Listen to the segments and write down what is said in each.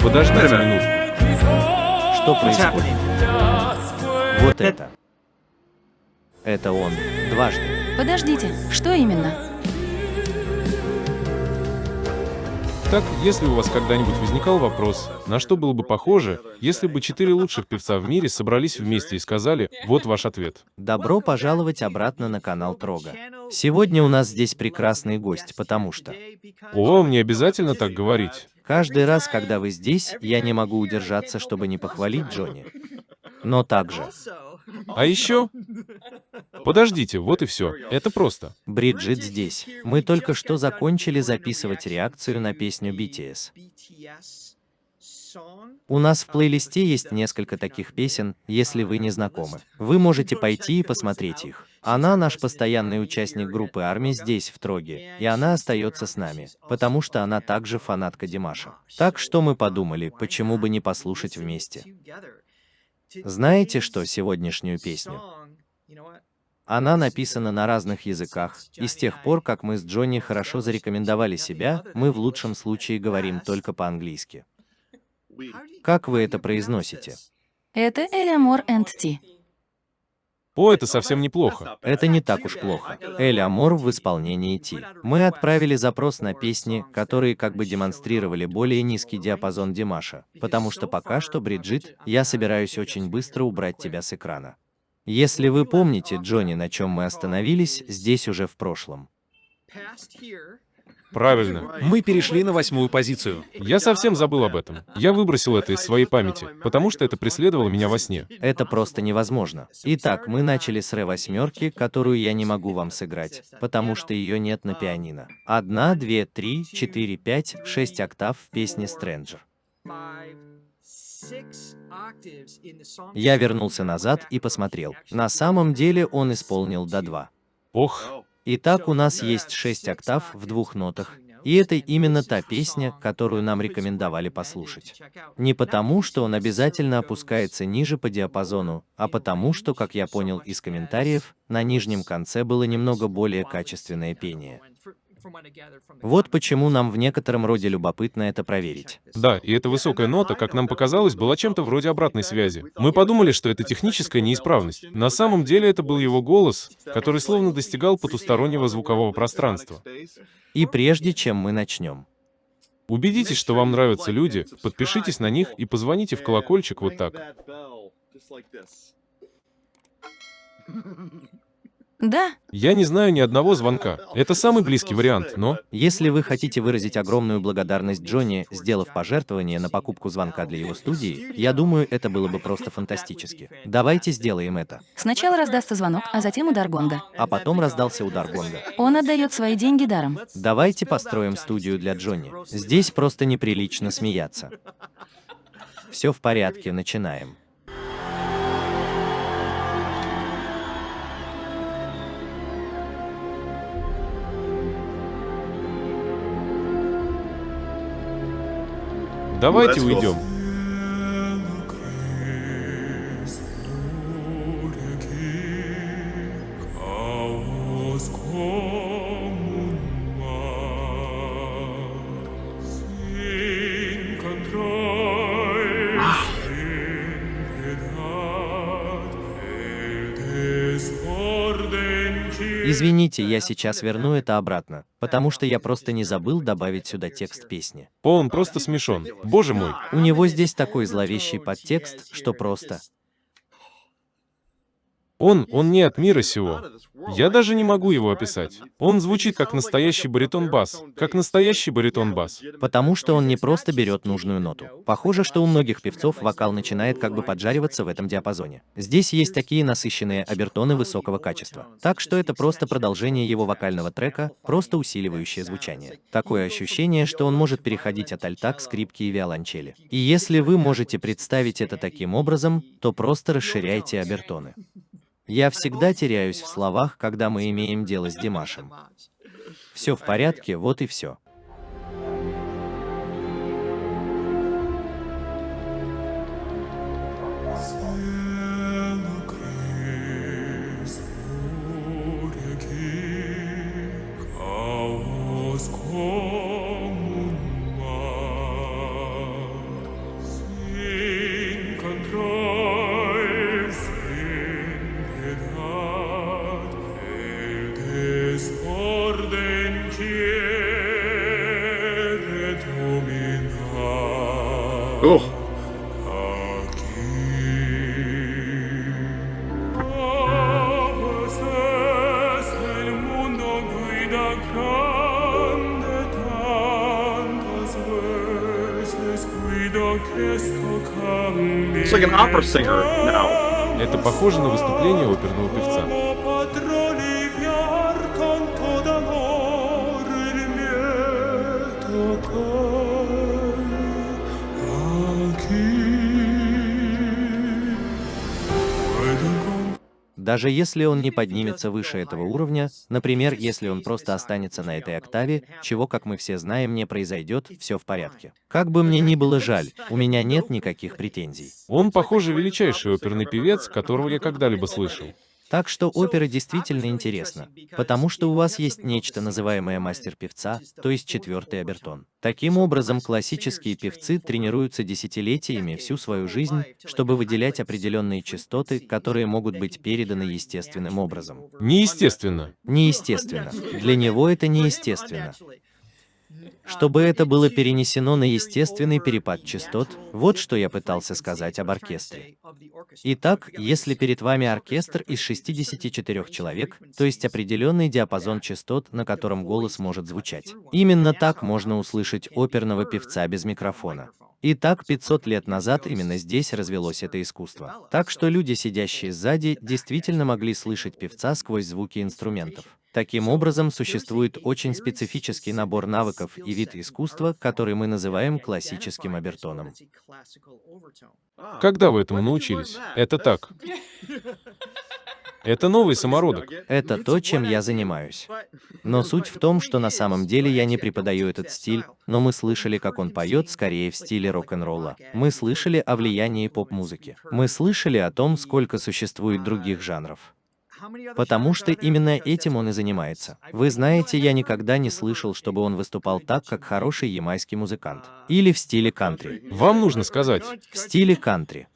Подождите минутку. Что происходит? Вот это. Это он. Дважды. Подождите, что именно? Так, если у вас когда-нибудь возникал вопрос, на что было бы похоже, если бы 4 лучших певца в мире собрались вместе и сказали, вот ваш ответ. Добро пожаловать обратно на канал Трога. Сегодня у нас здесь прекрасный гость, потому что... О, мне обязательно так говорить. Каждый раз, когда вы здесь, я не могу удержаться, чтобы не похвалить Джонни. Но также... А еще... Подождите, вот и все. Это просто. Бриджит здесь. Мы только что закончили записывать реакцию на песню BTS. У нас в плейлисте есть несколько таких песен, если вы не знакомы. Вы можете пойти и посмотреть их. Она наш постоянный участник группы «Армия» здесь, в Троге, и она остается с нами, потому что она также фанатка Димаша. Так что мы подумали, почему бы не послушать вместе. Знаете, что сегодняшнюю песню? Она написана на разных языках, и с тех пор, как мы с Джонни хорошо зарекомендовали себя, мы в лучшем случае говорим только по-английски. Как вы это произносите? Это Элеамор энд Ти. О, это совсем неплохо. Это не так уж плохо. Эль Амор в исполнении Ти. Мы отправили запрос на песни, которые как бы демонстрировали более низкий диапазон Димаша, потому что пока что, Бриджит, я собираюсь очень быстро убрать тебя с экрана. Если вы помните, Джонни, на чем мы остановились, здесь уже в прошлом. Правильно. Мы перешли на 8-ю позицию. Я совсем забыл об этом. Я выбросил это из своей памяти, потому что это преследовало меня во сне. Это просто невозможно. Итак, мы начали с Ре-8, которую я не могу вам сыграть, потому что ее нет на пианино. 1, 2, 3, 4, 5, 6 октав в песне Stranger. Я вернулся назад и посмотрел. На самом деле он исполнил до 2. Ох, Итак, у нас есть 6 октав в 2 нотах, и это именно та песня, которую нам рекомендовали послушать. Не потому, что он обязательно опускается ниже по диапазону, а потому, что, как я понял из комментариев, на нижнем конце было немного более качественное пение. Вот почему нам в некотором роде любопытно это проверить. да, и эта высокая нота, как нам показалось, была чем-то вроде обратной связи. Мы подумали, что это техническая неисправность. На самом деле это был его голос, который словно достигал потустороннего звукового пространства. И прежде чем мы начнем, Убедитесь, что вам нравятся люди, подпишитесь на них и позвоните в колокольчик вот так. Да, Я не знаю ни одного звонка. Это самый близкий вариант, но... если вы хотите выразить огромную благодарность Джонни, сделав пожертвование на покупку звонка для его студии, я думаю, это было бы просто фантастически. Давайте сделаем это. сначала раздастся звонок, а затем удар гонга. А потом раздался удар гонга. Он отдает свои деньги даром. Давайте построим студию для Джонни. Здесь просто неприлично смеяться. Все в порядке, начинаем. Давайте уйдем. Извините, я сейчас верну это обратно, потому что я просто не забыл добавить сюда текст песни. О, он просто смешон. Боже мой. У него здесь такой зловещий подтекст, что просто... Он не от мира сего. Я даже не могу его описать. Он звучит как настоящий баритон-бас. Как настоящий баритон-бас. Потому что он не просто берет нужную ноту. Похоже, что у многих певцов вокал начинает как бы поджариваться в этом диапазоне. Здесь есть такие насыщенные обертоны высокого качества. Так что это просто продолжение его вокального трека, просто усиливающее звучание. Такое ощущение, что он может переходить от альта к скрипке и виолончели. И если вы можете представить это таким образом, то просто расширяйте обертоны. Я всегда теряюсь в словах, когда мы имеем дело с Димашем. Все в порядке, вот и все. Oh. It's like an opera singer now. Это похоже на выступление оперного певца. Даже если он не поднимется выше этого уровня, например, если он просто останется на этой октаве, чего, как мы все знаем, не произойдет, все в порядке. Как бы мне ни было жаль, у меня нет никаких претензий. Он, похоже, величайший оперный певец, которого я когда-либо слышал. Так что опера действительно интересна, потому что у вас есть нечто, называемое мастер певца, то есть четвертый обертон. Таким образом, классические певцы тренируются десятилетиями всю свою жизнь, чтобы выделять определенные частоты, которые могут быть переданы естественным образом. Неестественно. Неестественно. Для него это неестественно. Чтобы это было перенесено на естественный перепад частот, вот что я пытался сказать об оркестре. Итак, если перед вами оркестр из 64 человек, то есть определенный диапазон частот, на котором голос может звучать. Именно так можно услышать оперного певца без микрофона. Итак, 500 лет назад именно здесь развелось это искусство. Так что люди, сидящие сзади, действительно могли слышать певца сквозь звуки инструментов. Таким образом, существует очень специфический набор навыков и вид искусства, который мы называем классическим обертоном. Когда вы этому научились? Это так. Это новый самородок. Это то, чем я занимаюсь. Но суть в том, что на самом деле я не преподаю этот стиль, но мы слышали, как он поет скорее в стиле рок-н-ролла. Мы слышали о влиянии поп-музыки. Мы слышали о том, сколько существует других жанров. Потому что именно этим он и занимается. Вы знаете, я никогда не слышал, чтобы он выступал так, как хороший ямайский музыкант. Или в стиле кантри. Вам нужно сказать. В стиле кантри.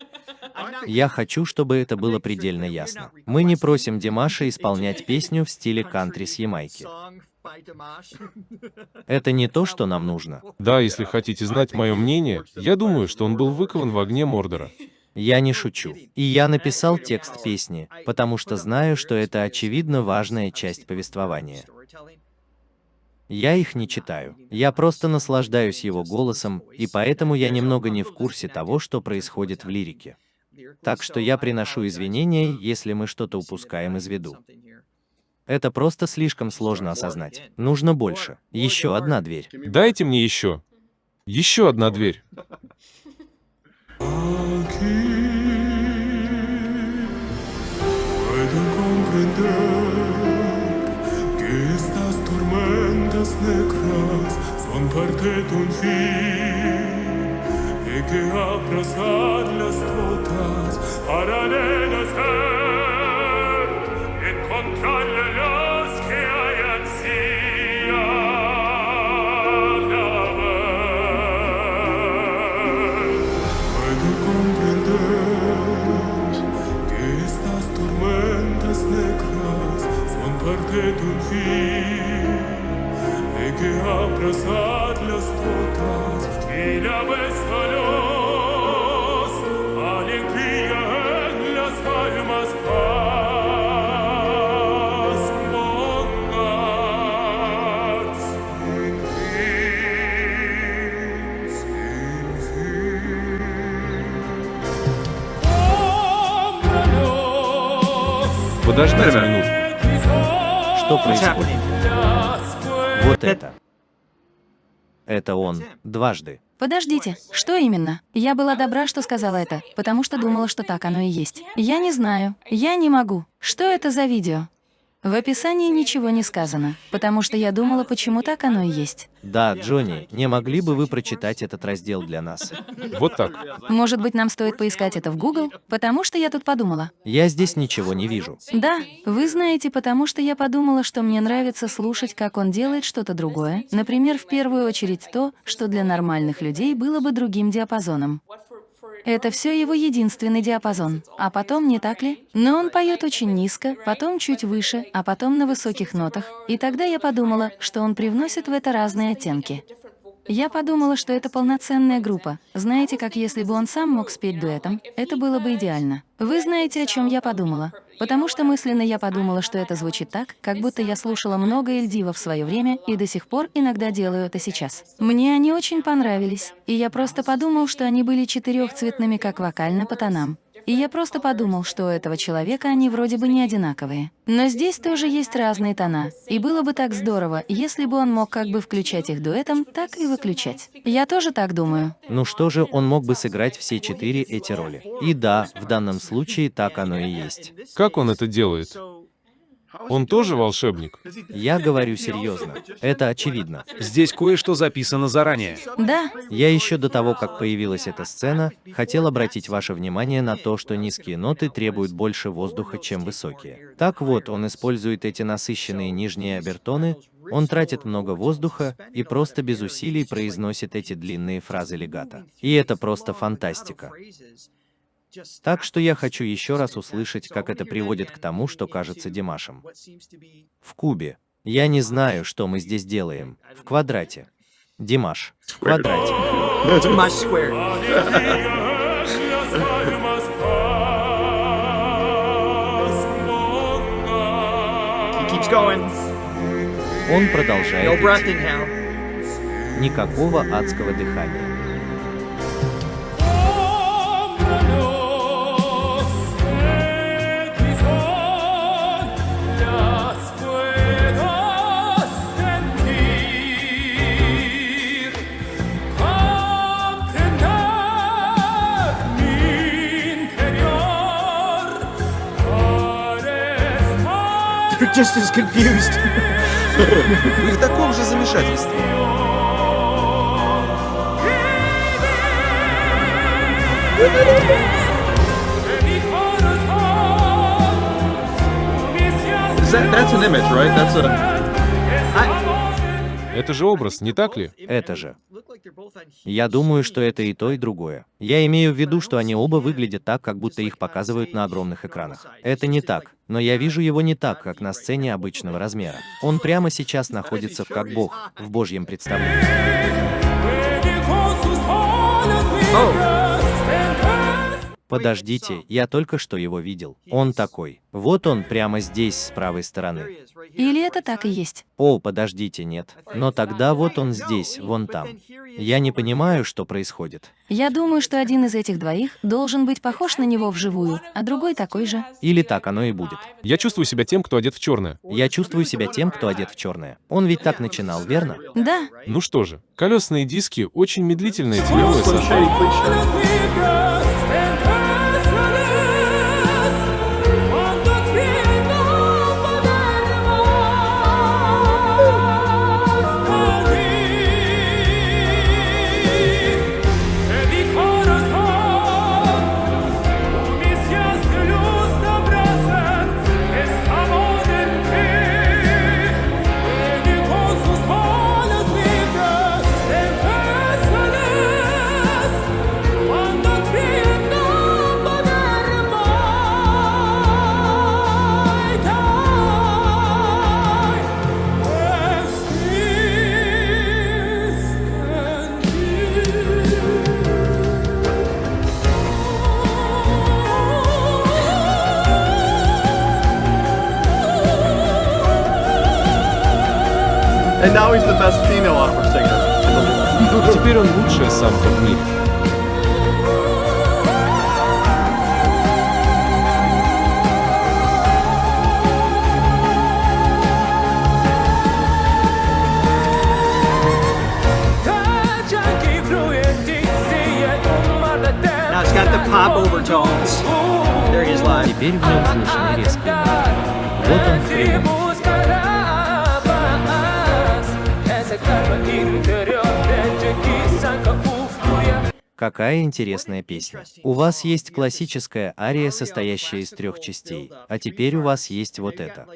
Я хочу, чтобы это было предельно ясно. Мы не просим Димаша исполнять песню в стиле кантри с Ямайки. Это не то, что нам нужно. Да, если хотите знать мое мнение, я думаю, что он был выкован в огне Мордора. Я не шучу. И я написал текст песни, потому что знаю, что это очевидно важная часть повествования. Я их не читаю. Я просто наслаждаюсь его голосом, и поэтому я немного не в курсе того, что происходит в лирике. Так что я приношу извинения, если мы что-то упускаем из виду. Это просто слишком сложно осознать. Нужно больше. Еще одна дверь. Дайте мне еще. Еще одна дверь. Son parte d'un fin e che abbracciar las totas paralelas encontrarle los que hayan sido puedo comprender que estas tormentas negras son parte d'un fin que abrazarlas todas y la besaros, alegría en las almas, paz pongas sin fin. Подождите минуту. Что происходит? Вот это. Это он. Дважды. Подождите, что именно? Я была добра, что сказала это, потому что думала, что так оно и есть. Я не знаю. Я не могу. Что это за видео? В описании ничего не сказано, потому что я думала, почему так оно и есть. Да, Джонни, не могли бы вы прочитать этот раздел для нас? Вот так. Может быть, нам стоит поискать это в Google? Потому что я тут подумала. Я здесь ничего не вижу. Да, вы знаете, потому что я подумала, что мне нравится слушать, как он делает что-то другое. Например, в первую очередь то, что для нормальных людей было бы другим диапазоном. Это все его единственный диапазон. А потом, не так ли? Но он поет очень низко, потом чуть выше, а потом на высоких нотах. И тогда я подумала, что он привносит в это разные оттенки. Я подумала, что это полноценная группа. Знаете, как если бы он сам мог спеть дуэтом, это было бы идеально. Вы знаете, о чем я подумала? Потому что мысленно я подумала, что это звучит так, как будто я слушала много Эль Диво в свое время и до сих пор иногда делаю это сейчас. Мне они очень понравились, и я просто подумал, что они были четырехцветными, как вокально по тонам. И я просто подумал, что у этого человека они вроде бы не одинаковые. Но здесь тоже есть разные тона. И было бы так здорово, если бы он мог как бы включать их дуэтом, так и выключать. Я тоже так думаю. Ну что же, он мог бы сыграть все 4 эти роли. И да, в данном случае так оно и есть. Как он это делает? Он тоже волшебник? Я говорю серьезно. Это очевидно. Здесь кое-что записано заранее. Да, Я еще до того, как появилась эта сцена, хотел обратить ваше внимание на то, что низкие ноты требуют больше воздуха, чем высокие. Так вот, он использует эти насыщенные нижние обертоны, он тратит много воздуха и просто без усилий произносит эти длинные фразы легато. И это просто фантастика. Так что я хочу еще раз услышать, как это приводит к тому, что кажется Димашем. В кубе. Я не знаю, что мы здесь делаем. В квадрате. Димаш. В квадрате. Dimash Square. He keeps going. Он No продолжает breath идти. inhale. Никакого адского дыхания. You're just as confused. Вы в таком же замешательстве. That's an image, right? That's a. Это же образ, не так ли? Это же. Я думаю, что это и то, и другое. Я имею в виду, что они оба выглядят так, как будто их показывают на огромных экранах. Это не так, но я вижу его не так, как на сцене обычного размера. Он прямо сейчас находится как Бог, в Божьем представлении. Подождите, я только что его видел. Он такой. Вот он прямо здесь, с правой стороны. или это так и есть? О, подождите, нет. Но тогда вот он здесь, вон там. Я не понимаю, что происходит. Я думаю, что один из этих двоих должен быть похож на него вживую, а другой такой же. Или так оно и будет. Я чувствую себя тем, кто одет в черное. Я чувствую себя тем, кто одет в черное. Он ведь так начинал, верно? Да, Ну что же, колесные диски — очень медлительное теневое Slim создание. Shady Cliche. And now he's the best female opera singer in the world. Теперь он лучшая самка в мире. Now it's got the pop overtones. There he is live. Теперь в нем слышны резкие ноты. Вот он в прямом. Какая интересная песня. У вас есть классическая ария, состоящая из 3 частей, а теперь у вас есть вот это.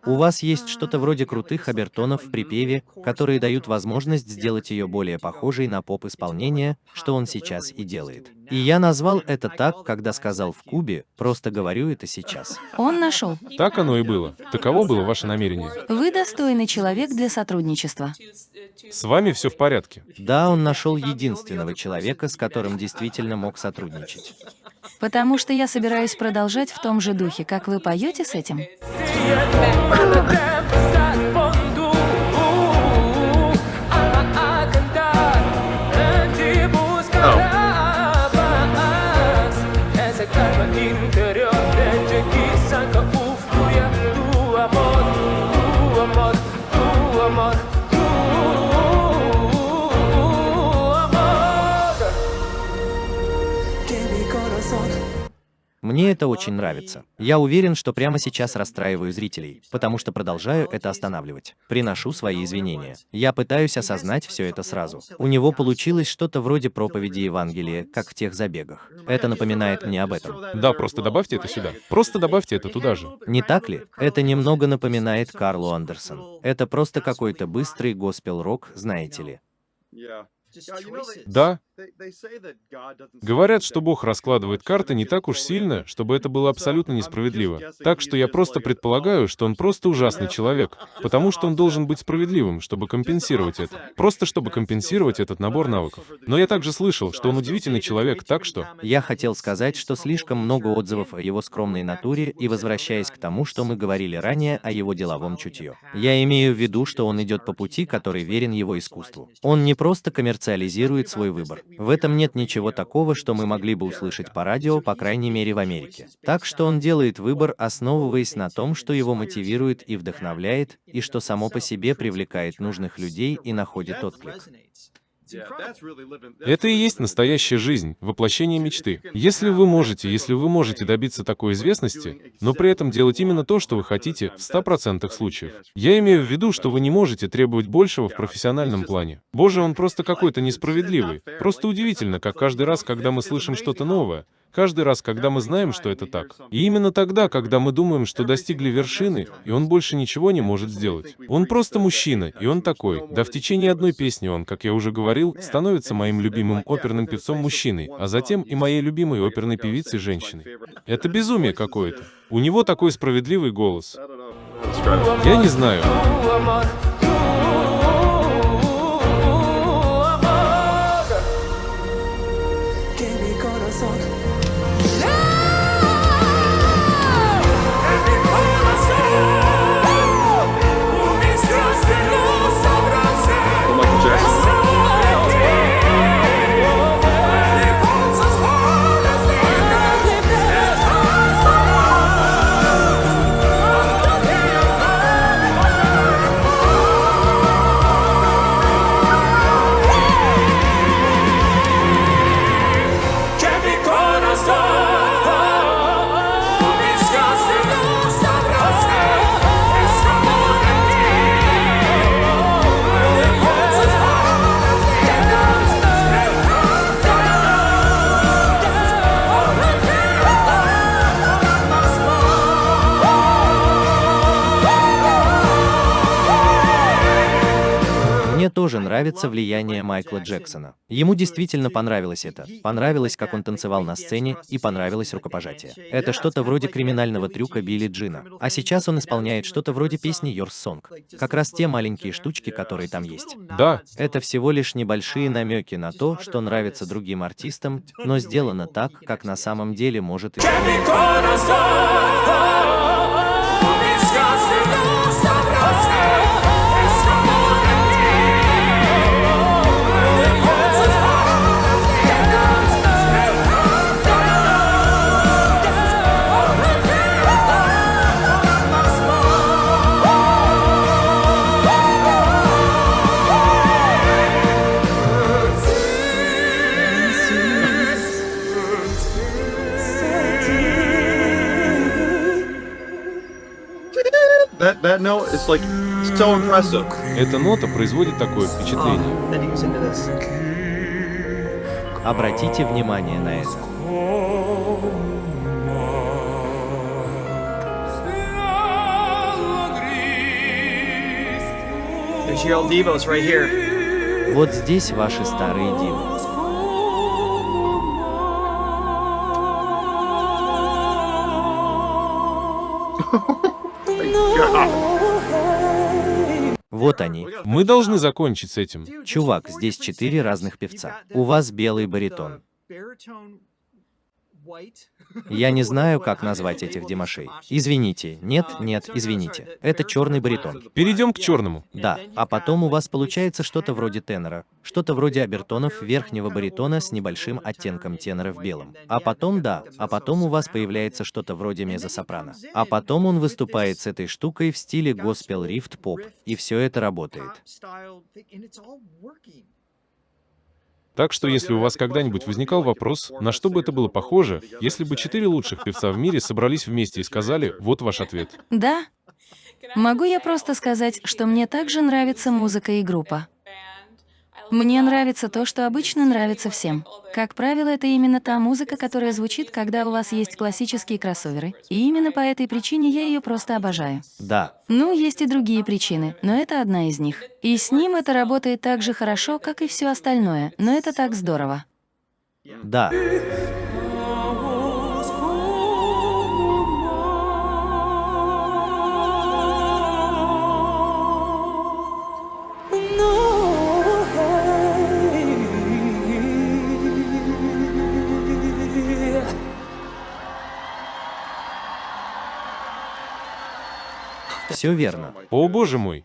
У вас есть что-то вроде крутых обертонов в припеве, которые дают возможность сделать ее более похожей на поп-исполнение, что он сейчас и делает. И я назвал это так, когда сказал в Кубе, просто говорю это сейчас. Он нашел. Так оно и было. Таково было ваше намерение. Вы достойный человек для сотрудничества. С вами все в порядке. Да, он нашел единственного человека, с которым действительно мог сотрудничать. Потому что я собираюсь продолжать в том же духе, как вы поете с этим. Мне это очень нравится. Я уверен, что прямо сейчас расстраиваю зрителей, потому что продолжаю это останавливать. Приношу свои извинения. Я пытаюсь осознать все это сразу. У него получилось что-то вроде проповеди Евангелия, как в тех забегах. Это напоминает мне об этом. Да, просто добавьте это сюда. Просто добавьте это туда же. Не так ли? Это немного напоминает Карлу Андерсон. Это просто какой-то быстрый госпел-рок, знаете ли. Да. Говорят, что Бог раскладывает карты не так уж сильно, чтобы это было абсолютно несправедливо. Так что я просто предполагаю, что он просто ужасный человек, потому что он должен быть справедливым, чтобы компенсировать это. Просто чтобы компенсировать этот набор навыков. Но я также слышал, что он удивительный человек, так что... Я хотел сказать, что слишком много отзывов о его скромной натуре, и возвращаясь к тому, что мы говорили ранее о его деловом чутье. Я имею в виду, что он идет по пути, который верен его искусству. Он не просто коммерциализирует свой выбор. В этом нет ничего такого, что мы могли бы услышать по радио, по крайней мере в Америке. Так что он делает выбор, основываясь на том, что его мотивирует и вдохновляет, и что само по себе привлекает нужных людей и находит отклик. Это и есть настоящая жизнь, воплощение мечты. Если вы можете добиться такой известности, но при этом делать именно то, что вы хотите, в 100% случаев. Я имею в виду, что вы не можете требовать большего в профессиональном плане. Боже, он просто какой-то несправедливый. Просто удивительно, как каждый раз, когда мы слышим что-то новое, каждый раз, когда мы знаем, что это так. И именно тогда, когда мы думаем, что достигли вершины, и он больше ничего не может сделать. Он просто мужчина, и он такой. Да в течение одной песни он, как я уже говорил, становится моим любимым оперным певцом мужчиной, а затем и моей любимой оперной певицей женщиной. Это безумие какое-то. У него такой справедливый голос. Я не знаю. Мне тоже нравится влияние Майкла Джексона. Ему действительно понравилось это. Понравилось, как он танцевал на сцене, и понравилось рукопожатие. Это что-то вроде криминального трюка Билли Джина. А сейчас он исполняет что-то вроде песни Your Song. Как раз те маленькие штучки, которые там есть. Да. Это всего лишь небольшие намеки на то, что нравится другим артистам, но сделано так, как на самом деле может That note is like so impressive. Эта нота производит такое впечатление. Then he was into this. Обратите внимание на это. There's your old Devos right here. Вот здесь ваши старые дивы. Вот они. Мы должны закончить с этим. Чувак, здесь 4 разных певца. У вас белый баритон. Baritone white. Я не знаю, как назвать этих демашей. Извините. Нет, извините. Это черный баритон. Перейдем к черному. Да, а потом у вас получается что-то вроде тенора, что-то вроде обертонов верхнего баритона с небольшим оттенком тенора в белом. А потом, а потом у вас появляется что-то вроде меззо-сопрано. А потом он выступает с этой штукой в стиле госпел рифт поп, и все это работает. Style thing, and it's all working. Так что если у вас когда-нибудь возникал вопрос, на что бы это было похоже, если бы 4 лучших певца в мире собрались вместе и сказали, вот ваш ответ. Да. Могу я просто сказать, что мне также нравится музыка и группа. Мне нравится то, что обычно нравится всем. Как правило, это именно та музыка, которая звучит, когда у вас есть классические кроссоверы. И именно по этой причине я ее просто обожаю. Да, Ну, есть и другие причины, но это одна из них. И с ним это работает так же хорошо, как и все остальное, но это так здорово. да. Все верно. О боже мой.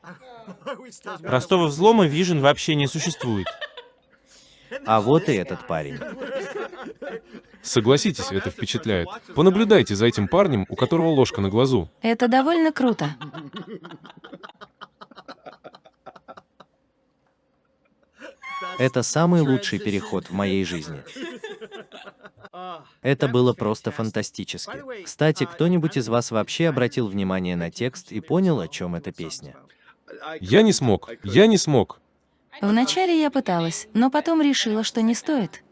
Простого взлома Vision вообще не существует. А вот и этот парень. Согласитесь, это впечатляет. Понаблюдайте за этим парнем, у которого ложка на глазу. Это довольно круто. Это самый лучший переход в моей жизни. Это было просто фантастически. Кстати, кто-нибудь из вас вообще обратил внимание на текст и понял, о чем эта песня? Я не смог. Вначале я пыталась, но потом решила, что не стоит.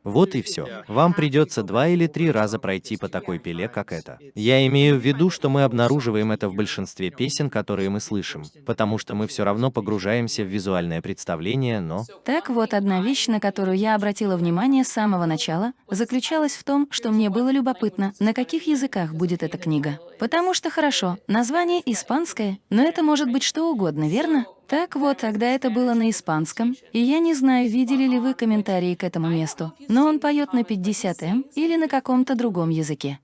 Вот и все. Вам придется 2 или 3 раза пройти по такой пиле, как это. Я имею в виду, что мы обнаруживаем это в большинстве песен, которые мы слышим, потому что мы все равно погружаемся в визуальное представление, но... Так вот, одна вещь, на которую я обратила внимание с самого начала, заключалась в том, что мне было любопытно, на каких языках будет эта книга. Потому что хорошо, название испанское, но это может быть что угодно, верно? Так вот, тогда это было на испанском, и я не знаю, видели ли вы комментарии к этому месту, но он поет на 50-м или на каком-то другом языке.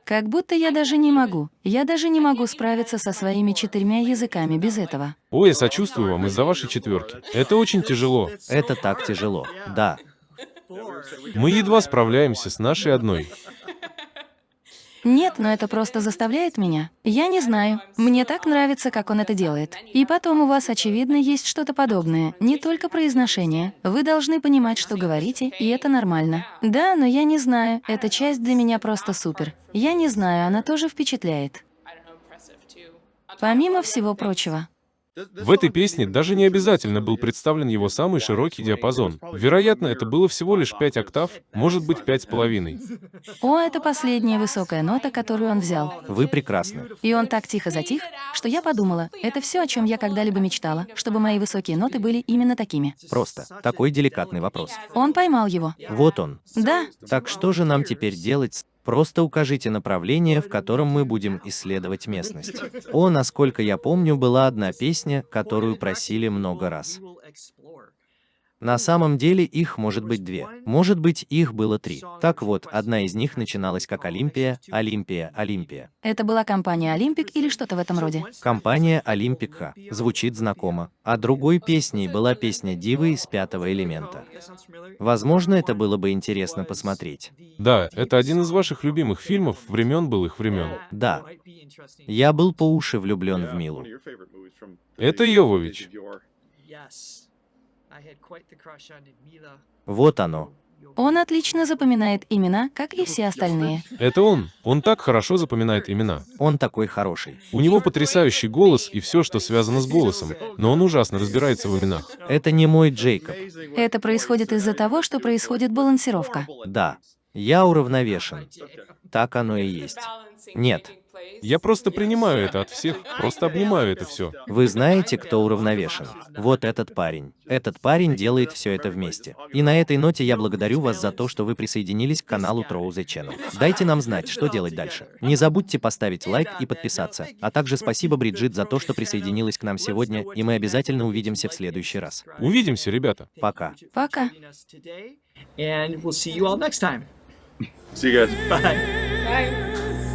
Как будто я даже не могу справиться со своими 4 языками без этого. Ой, я сочувствую вам из-за вашей 4. Это очень тяжело. Это так тяжело. Да. Мы едва справляемся с нашей одной. Нет, но это просто заставляет меня. Я не знаю. Мне так нравится, как он это делает. И потом у вас, очевидно, есть что-то подобное. Не только произношение. Вы должны понимать, что говорите, и это нормально. Да, но я не знаю. Эта часть для меня просто супер. Я не знаю, она тоже впечатляет. Помимо всего прочего. В этой песне даже не обязательно был представлен его самый широкий диапазон. Вероятно, это было всего лишь 5 октав, может быть, 5,5. О, это последняя высокая нота, которую он взял. Вы прекрасны. И он так тихо затих, что я подумала, это все, о чем я когда-либо мечтала, чтобы мои высокие ноты были именно такими. Просто. Такой деликатный вопрос. Он поймал его. Вот он. Да. Так что же нам теперь делать? Просто укажите направление, в котором мы будем исследовать местность. О, насколько я помню, была одна песня, которую просили много раз. На самом деле их может быть 2. Может быть, их было 3. Так вот, одна из них начиналась как Олимпия, Олимпия, Олимпия. Это была компания «Олимпик» или что-то в этом роде? Компания Олимпика. Звучит знакомо. А другой песней была песня Дивы из 5-го элемента. Возможно, это было бы интересно посмотреть. Да, это один из ваших любимых фильмов времен былых времен. Да. Я был по уши влюблен в Милу. Это Йовович. Вот оно. Он отлично запоминает имена, как и все остальные. Это он. Он так хорошо запоминает имена. Он такой хороший. У него потрясающий голос и все, что связано с голосом, но он ужасно разбирается в именах. Это не мой Джейкоб. Это происходит из-за того, что происходит балансировка. Да. Я уравновешен. Так оно и есть. Нет. Я просто принимаю это от всех, просто обнимаю это все. Вы знаете, кто уравновешен? Вот этот парень. Этот парень делает все это вместе. И на этой ноте я благодарю вас за то, что вы присоединились к каналу Throw the Channel. Дайте нам знать, что делать дальше. Не забудьте поставить лайк и подписаться. А также спасибо, Бриджит, за то, что присоединилась к нам сегодня, и мы обязательно увидимся в следующий раз. Увидимся, ребята. Пока. Пока. And we'll see you all next time. See you guys. Bye. Bye.